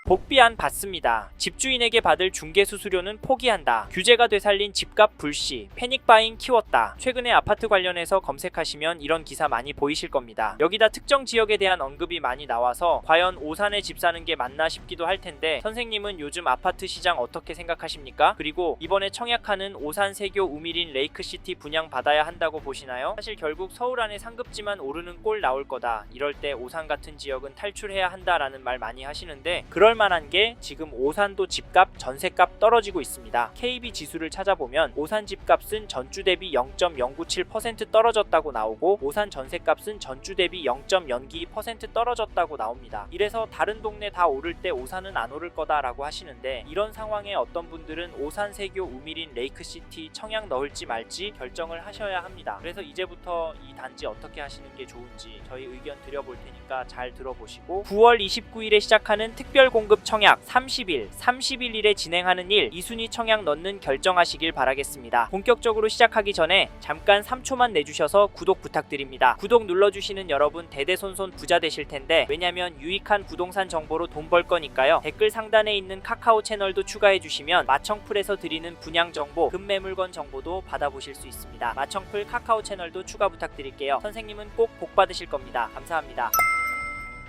복비 안 받습니다. 집주인에게 받을 중개수수료는 포기한다. 규제가 되살린 집값 불씨, 패닉바잉 키웠다. 최근에 아파트 관련해서 검색하시면 이런 기사 많이 보이실 겁니다. 여기다 특정 지역에 대한 언급이 많이 나와서 과연 오산에 집 사는 게 맞나 싶기도 할 텐데, 선생님은 요즘 아파트 시장 어떻게 생각하십니까? 그리고 이번에 청약하는 오산 세교 우미린 레이크시티 분양 받아야 한다고 보시나요? 사실 결국 서울 안에 상급지만 오르는 꼴 나올 거다. 이럴 때 오산 같은 지역은 탈출해야 한다라는 말 많이 하시는데, 그럴 만한 게 지금 오산도 집값, 전세값 떨어지고 있습니다. KB 지수를 찾아보면 오산 집값은 전주 대비 0.097% 떨어졌다고 나오고, 오산 전세값은 전주 대비 0.092% 떨어졌다고 나옵니다. 이래서 다른 동네 다 오를 때 오산은 안 오를 거다라고 하시는데, 이런 상황에 어떤 분들은 오산 세교 우미린 레이크시티 청약 넣을지 말지 결정을 하셔야 합니다. 그래서 이제부터 이 단지 어떻게 하시는 게 좋은지 저희 의견 드려볼 테니까 잘 들어보시고, 9월 29일에 시작하는 특별공급 청약 30일일에 진행하는 일 2순위 청약 넣는 결정하시길 바라겠습니다. 본격적으로 시작하기 전에 잠깐 3초만 내주셔서 구독 부탁드립니다. 구독 눌러주시는 여러분 대대손손 부자 되실 텐데, 왜냐면 유익한 부동산 정보로 돈 벌 거니까요. 댓글 상단에 있는 카카오 채널도 추가해 주시면 마청풀에서 드리는 분양 정보, 급매물건 정보도 받아보실 수 있습니다. 마청풀 카카오 채널도 추가 부탁드릴게요. 선생님은 꼭 복 받으실 겁니다. 감사합니다.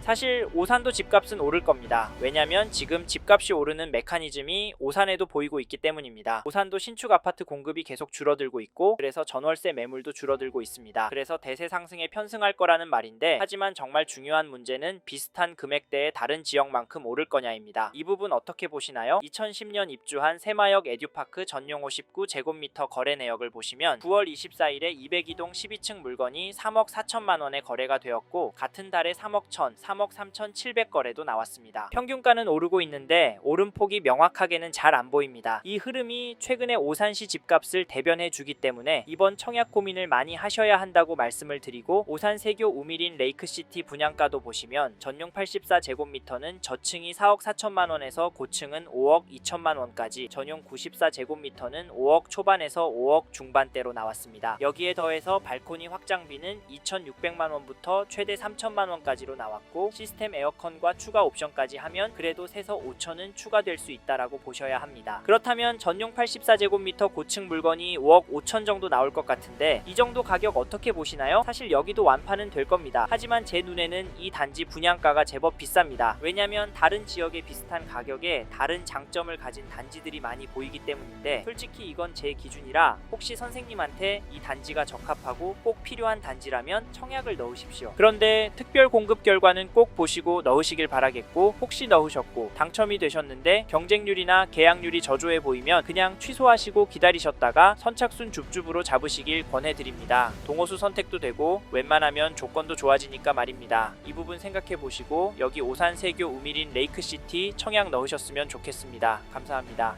사실 오산도 집값은 오를 겁니다. 왜냐면 지금 집값이 오르는 메커니즘이 오산에도 보이고 있기 때문입니다. 오산도 신축 아파트 공급이 계속 줄어들고 있고, 그래서 전월세 매물도 줄어들고 있습니다. 그래서 대세 상승에 편승할 거라는 말인데, 하지만 정말 중요한 문제는 비슷한 금액대의 다른 지역만큼 오를 거냐입니다. 이 부분 어떻게 보시나요? 2010년 입주한 새마역 에듀파크 전용 59제곱미터 거래 내역을 보시면 9월 24일에 202동 12층 물건이 3억 4천만 원에 거래가 되었고, 같은 달에 3억 1천, 3억 3,700 거래도 나왔습니다. 평균가는 오르고 있는데 오름폭이 명확하게는 잘 안 보입니다. 이 흐름이 최근에 오산시 집값을 대변해 주기 때문에 이번 청약 고민을 많이 하셔야 한다고 말씀을 드리고, 오산 세교 우미린 레이크시티 분양가도 보시면 전용 84제곱미터는 저층이 4억 4천만 원에서 고층은 5억 2천만 원까지, 전용 94제곱미터는 5억 초반에서 5억 중반대로 나왔습니다. 여기에 더해서 발코니 확장비는 2,600만 원부터 최대 3천만 원까지로 나왔고, 시스템 에어컨과 추가 옵션까지 하면 그래도 세서 5천은 추가될 수 있다라고 보셔야 합니다. 그렇다면 전용 84제곱미터 고층 물건이 5억 5천 정도 나올 것 같은데, 이 정도 가격 어떻게 보시나요? 사실 여기도 완판은 될 겁니다. 하지만 제 눈에는 이 단지 분양가가 제법 비쌉니다. 왜냐면 다른 지역에 비슷한 가격에 다른 장점을 가진 단지들이 많이 보이기 때문인데, 솔직히 이건 제 기준이라 혹시 선생님한테 이 단지가 적합하고 꼭 필요한 단지라면 청약을 넣으십시오. 그런데 특별 공급 결과는 꼭 보시고 넣으시길 바라겠고, 혹시 넣으셨고 당첨이 되셨는데 경쟁률이나 계약률이 저조해 보이면 그냥 취소하시고 기다리셨다가 선착순 줍줍으로 잡으시길 권해드립니다. 동호수 선택도 되고 웬만하면 조건도 좋아지니까 말입니다. 이 부분 생각해 보시고 여기 오산 세교 우미린 레이크시티 청약 넣으셨으면 좋겠습니다. 감사합니다.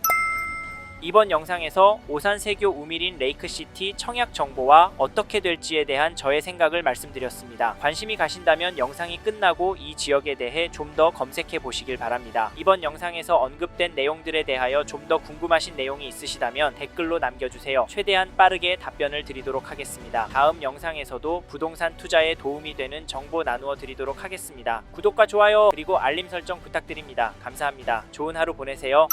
이번 영상에서 오산 세교 우미린 레이크시티 청약 정보와 어떻게 될지에 대한 저의 생각을 말씀드렸습니다. 관심이 가신다면 영상이 끝나고 이 지역에 대해 좀 더 검색해 보시길 바랍니다. 이번 영상에서 언급된 내용들에 대하여 좀 더 궁금하신 내용이 있으시다면 댓글로 남겨주세요. 최대한 빠르게 답변을 드리도록 하겠습니다. 다음 영상에서도 부동산 투자에 도움이 되는 정보 나누어 드리도록 하겠습니다. 구독과 좋아요 그리고 알림 설정 부탁드립니다. 감사합니다. 좋은 하루 보내세요.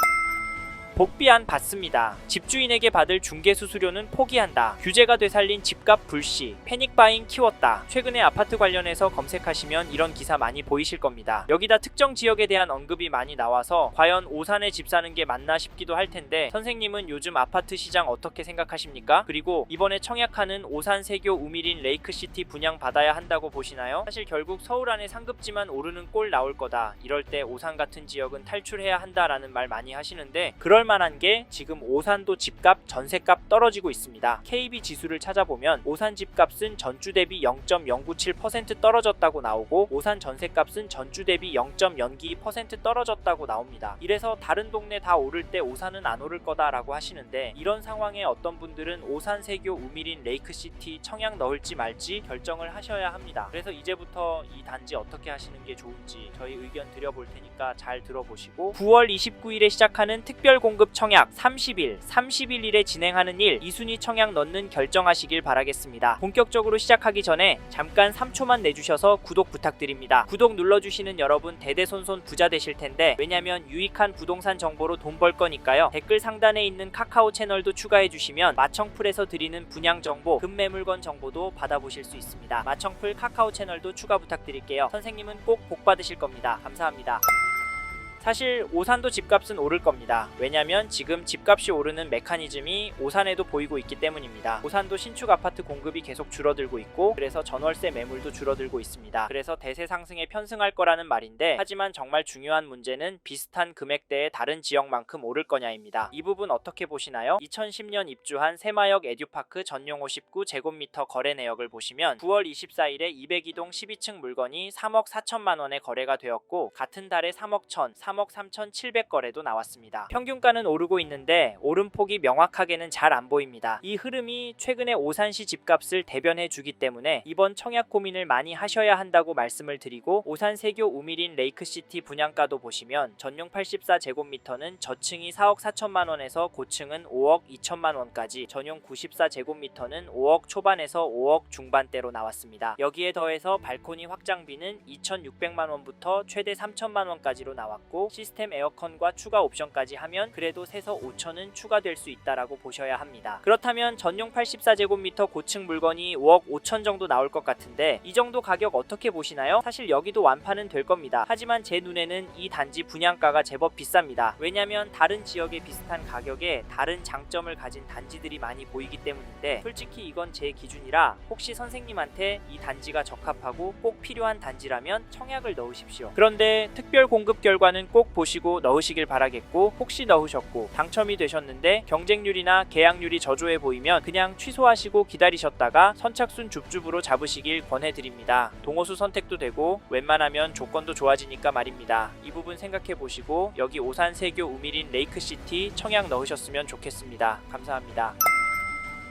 복비 안 받습니다. 집주인에게 받을 중개수수료는 포기한다. 규제가 되살린 집값 불씨, 패닉바잉 키웠다. 최근에 아파트 관련해서 검색하시면 이런 기사 많이 보이실 겁니다. 여기다 특정 지역에 대한 언급이 많이 나와서 과연 오산에 집 사는 게 맞나 싶기도 할 텐데, 선생님은 요즘 아파트 시장 어떻게 생각하십니까? 그리고 이번에 청약하는 오산 세교 우미린 레이크시티 분양 받아야 한다고 보시나요? 사실 결국 서울 안에 상급지만 오르는 꼴 나올 거다. 이럴 때 오산 같은 지역은 탈출해야 한다라는 말 많이 하시는데, 그럴 만한 게 지금 오산도 집값, 전세값 떨어지고 있습니다. KB 지수를 찾아보면 오산 집값은 전주 대비 0.097% 떨어졌다고 나오고, 오산 전세값은 전주 대비 0.092% 떨어졌다고 나옵니다. 이래서 다른 동네 다 오를 때 오산은 안 오를 거다라고 하시는데, 이런 상황에 어떤 분들은 오산 세교 우미린 레이크시티 청약 넣을지 말지 결정을 하셔야 합니다. 그래서 이제부터 이 단지 어떻게 하시는 게 좋은지 저희 의견 드려볼 테니까 잘 들어보시고, 9월 29일에 시작하는 특별 공급 공급 청약 30일에 진행하는 일 2순위 청약 넣는 결정하시길 바라겠습니다. 본격적으로 시작하기 전에 잠깐 3초만 내주셔서 구독 부탁드립니다. 구독 눌러주시는 여러분 대대손손 부자 되실 텐데, 왜냐면 유익한 부동산 정보로 돈 벌 거니까요. 댓글 상단에 있는 카카오 채널도 추가해 주시면 마청풀에서 드리는 분양 정보, 급매물건 정보도 받아보실 수 있습니다. 마청풀 카카오 채널도 추가 부탁드릴게요. 선생님은 꼭 복 받으실 겁니다. 감사합니다. 사실 오산도 집값은 오를 겁니다. 왜냐면 지금 집값이 오르는 메커니즘이 오산에도 보이고 있기 때문입니다. 오산도 신축 아파트 공급이 계속 줄어들고 있고, 그래서 전월세 매물도 줄어들고 있습니다. 그래서 대세 상승에 편승할 거라는 말인데, 하지만 정말 중요한 문제는 비슷한 금액대의 다른 지역만큼 오를 거냐입니다. 이 부분 어떻게 보시나요? 2010년 입주한 새마역 에듀파크 전용 59제곱미터 거래 내역을 보시면 9월 24일에 202동 12층 물건이 3억 4천만 원에 거래가 되었고, 같은 달에 3억 1천, 3억 3,700 거래도 나왔습니다. 평균가는 오르고 있는데 오름폭이 명확하게는 잘 안 보입니다. 이 흐름이 최근에 오산시 집값을 대변해 주기 때문에 이번 청약 고민을 많이 하셔야 한다고 말씀을 드리고, 오산 세교 우미린 레이크시티 분양가도 보시면 전용 84제곱미터는 저층이 4억 4천만 원에서 고층은 5억 2천만 원까지, 전용 94제곱미터는 5억 초반에서 5억 중반대로 나왔습니다. 여기에 더해서 발코니 확장비는 2,600만 원부터 최대 3천만 원까지로 나왔고, 시스템 에어컨과 추가 옵션까지 하면 그래도 세서 5천은 추가될 수 있다라고 보셔야 합니다. 그렇다면 전용 84제곱미터 고층 물건이 5억 5천 정도 나올 것 같은데, 이 정도 가격 어떻게 보시나요? 사실 여기도 완판은 될 겁니다. 하지만 제 눈에는 이 단지 분양가가 제법 비쌉니다. 왜냐면 다른 지역에 비슷한 가격에 다른 장점을 가진 단지들이 많이 보이기 때문인데, 솔직히 이건 제 기준이라 혹시 선생님한테 이 단지가 적합하고 꼭 필요한 단지라면 청약을 넣으십시오. 그런데 특별 공급 결과는 꼭 보시고 넣으시길 바라겠고, 혹시 넣으셨고 당첨이 되셨는데 경쟁률이나 계약률이 저조해 보이면 그냥 취소하시고 기다리셨다가 선착순 줍줍으로 잡으시길 권해드립니다. 동호수 선택도 되고 웬만하면 조건도 좋아지니까 말입니다. 이 부분 생각해 보시고 여기 오산 세교 우미린 레이크시티 청약 넣으셨으면 좋겠습니다. 감사합니다.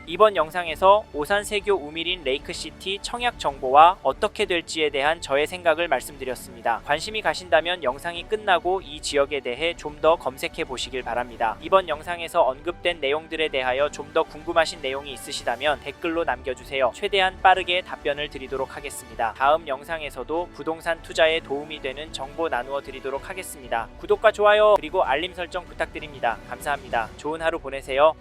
이번 영상에서 오산 세교 우미린 레이크시티 청약 정보와 어떻게 될지에 대한 저의 생각을 말씀드렸습니다. 관심이 가신다면 영상이 끝나고 이 지역에 대해 좀 더 검색해 보시길 바랍니다. 이번 영상에서 언급된 내용들에 대하여 좀 더 궁금하신 내용이 있으시다면 댓글로 남겨주세요. 최대한 빠르게 답변을 드리도록 하겠습니다. 다음 영상에서도 부동산 투자에 도움이 되는 정보 나누어 드리도록 하겠습니다. 구독과 좋아요 그리고 알림 설정 부탁드립니다. 감사합니다. 좋은 하루 보내세요.